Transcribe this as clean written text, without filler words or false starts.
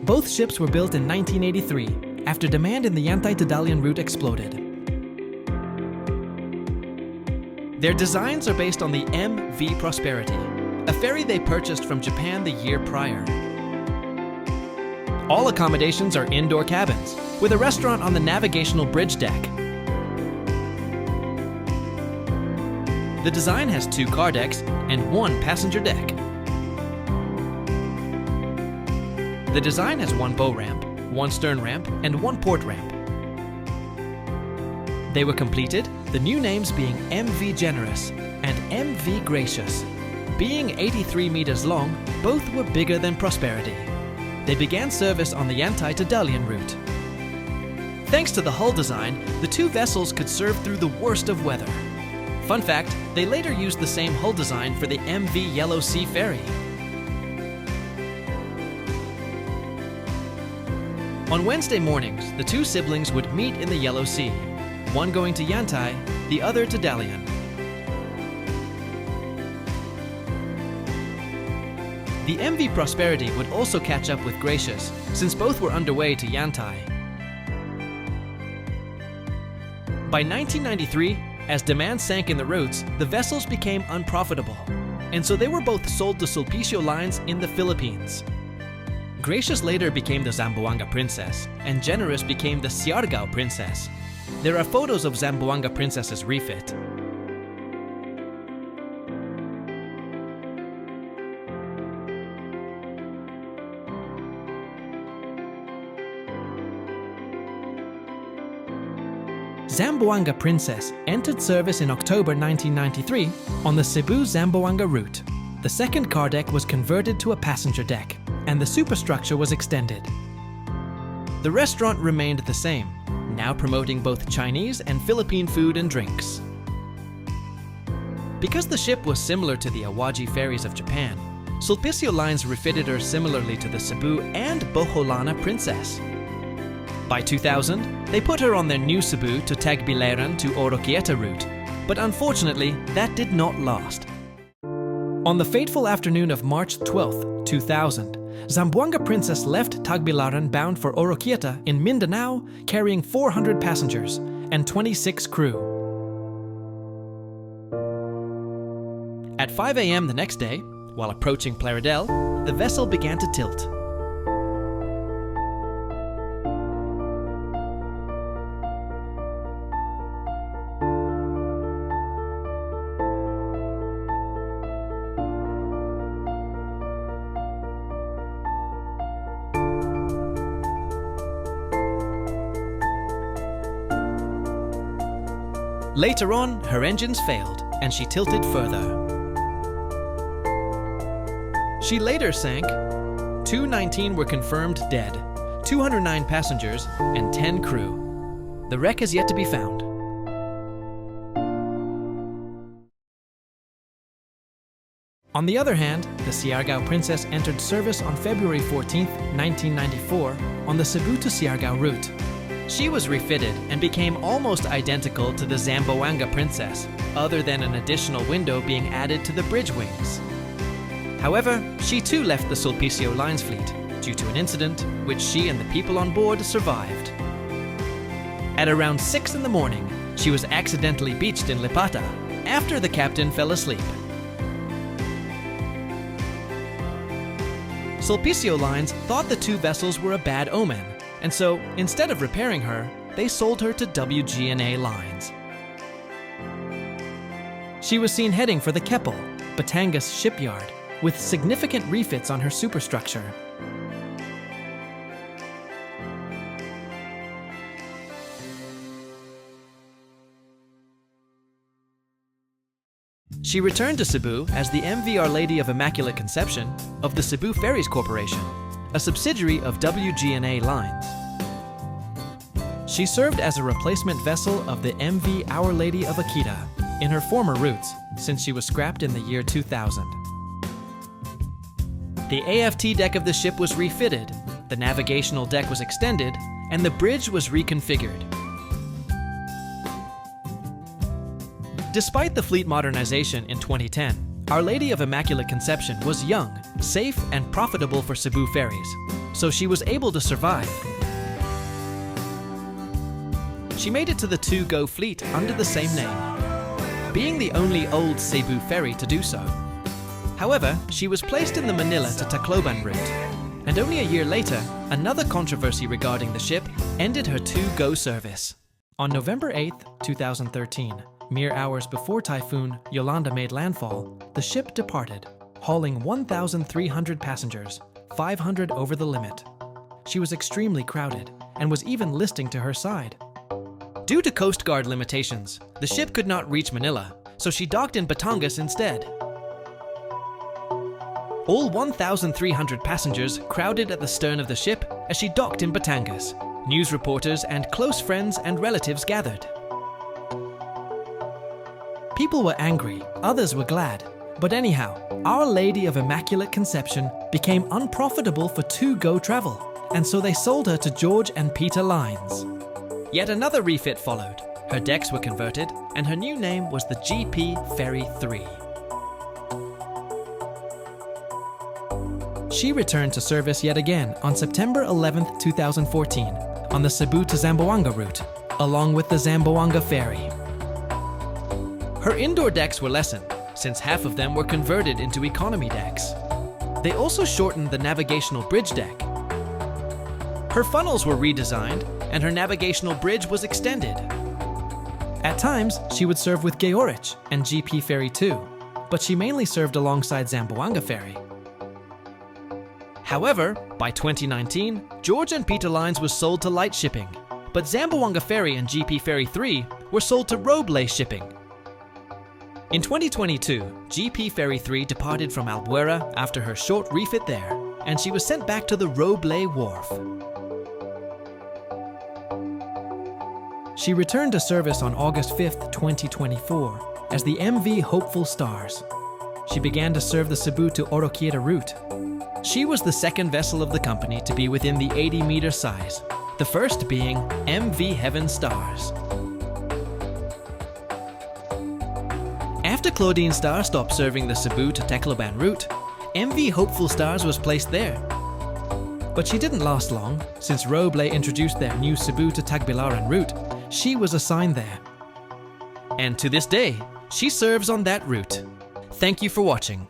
Both ships were built in 1983 after demand in the Yantai to Dalian route exploded. Their designs are based on the MV Prosperity, a ferry they purchased from Japan the year prior. All accommodations are indoor cabins, with a restaurant on the navigational bridge deck. The design has 2 car decks and 1 passenger deck. The design has 1 bow ramp, 1 stern ramp, and 1 port ramp. They were completed, the new names being MV Generous and MV Gracious. Being 83 meters long, both were bigger than Prosperity. They began service on the Yantai to Dalian route. Thanks to the hull design, the 2 vessels could serve through the worst of weather. Fun fact, they later used the same hull design for the MV Yellow Sea ferry. On Wednesday mornings, the 2 siblings would meet in the Yellow Sea, one going to Yantai, the other to Dalian. The MV Prosperity would also catch up with Gracious, since both were underway to Yantai. By 1993, as demand sank in the routes, the vessels became unprofitable, and so they were both sold to Sulpicio Lines in the Philippines. Gracious later became the Zamboanga Princess, and Generous became the Siargao Princess. There are photos of Zamboanga Princess's refit. Zamboanga Princess entered service in October 1993 on the Cebu-Zamboanga route. The second car deck was converted to a passenger deck, and the superstructure was extended. The restaurant remained the same, now promoting both Chinese and Philippine food and drinks. Because the ship was similar to the Awaji ferries of Japan, Sulpicio Lines refitted her similarly to the Cebu and Boholana Princess. By 2000, they put her on their new Cebu to Tagbilaran to Oroquieta route, but unfortunately, that did not last. On the fateful afternoon of March 12, 2000, Zamboanga Princess left Tagbilaran bound for Oroquieta in Mindanao, carrying 400 passengers and 26 crew. At 5 a.m. the next day, while approaching Plaridel, the vessel began to tilt. Later on, her engines failed, and she tilted further. She later sank. 219 were confirmed dead, 209 passengers, and 10 crew. The wreck is yet to be found. On the other hand, the Siargao Princess entered service on February 14, 1994, on the Cebu to Siargao route. She was refitted and became almost identical to the Zamboanga Princess, other than an additional window being added to the bridge wings. However, she too left the Sulpicio Lines fleet due to an incident which she and the people on board survived. At around 6 in the morning, she was accidentally beached in Lipata after the captain fell asleep. Sulpicio Lines thought the 2 vessels were a bad omen, and so, instead of repairing her, they sold her to WGNA Lines. She was seen heading for the Keppel, Batangas shipyard, with significant refits on her superstructure. She returned to Cebu as the MV Our Lady of Immaculate Conception of the Cebu Ferries Corporation, a subsidiary of WGNA Lines. She served as a replacement vessel of the MV Our Lady of Akita in her former routes, since she was scrapped in the year 2000. The AFT deck of the ship was refitted, the navigational deck was extended, and the bridge was reconfigured. Despite the fleet modernization in 2010, Our Lady of Immaculate Conception was young, safe, and profitable for Cebu ferries. so she was able to survive. She made it to the two-go fleet under the same name, being the only old Cebu ferry to do so. However, she was placed in the Manila to Tacloban route, and only a year later, another controversy regarding the ship ended her two-go service. On November 8, 2013, mere hours before Typhoon Yolanda made landfall, the ship departed, hauling 1,300 passengers, 500 over the limit. She was extremely crowded and was even listing to her side. Due to Coast Guard limitations, the ship could not reach Manila, so she docked in Batangas instead. All 1,300 passengers crowded at the stern of the ship as she docked in Batangas. News reporters and close friends and relatives gathered. People were angry, others were glad. But anyhow, Our Lady of Immaculate Conception became unprofitable for two-go travel, and so they sold her to George and Peter Lines. Yet another refit followed. Her decks were converted, and her new name was the GP Ferry 3. She returned to service yet again on September 11, 2014, on the Cebu to Zamboanga route, along with the Zamboanga Ferry. Her indoor decks were lessened, since half of them were converted into economy decks. They also shortened the navigational bridge deck. Her funnels were redesigned, and her navigational bridge was extended. At times, she would serve with Georich and GP Ferry 2, but she mainly served alongside Zamboanga Ferry. However, by 2019, George and Peter Lines was sold to light shipping, but Zamboanga Ferry and GP Ferry 3 were sold to Roble shipping. In 2022, GP Ferry 3 departed from Albuera after her short refit there, and she was sent back to the Roble wharf. She returned to service on August 5, 2024, as the MV Hopeful Stars. She began to serve the Cebu to Oroquieta route. She was the second vessel of the company to be within the 80-meter size, the first being MV Heaven Stars. After Claudine Star stopped serving the Cebu to Tacloban route, MV Hopeful Stars was placed there. But she didn't last long. Since Roble introduced their new Cebu to Tagbilaran route, she was assigned there. And to this day, she serves on that route. Thank you for watching.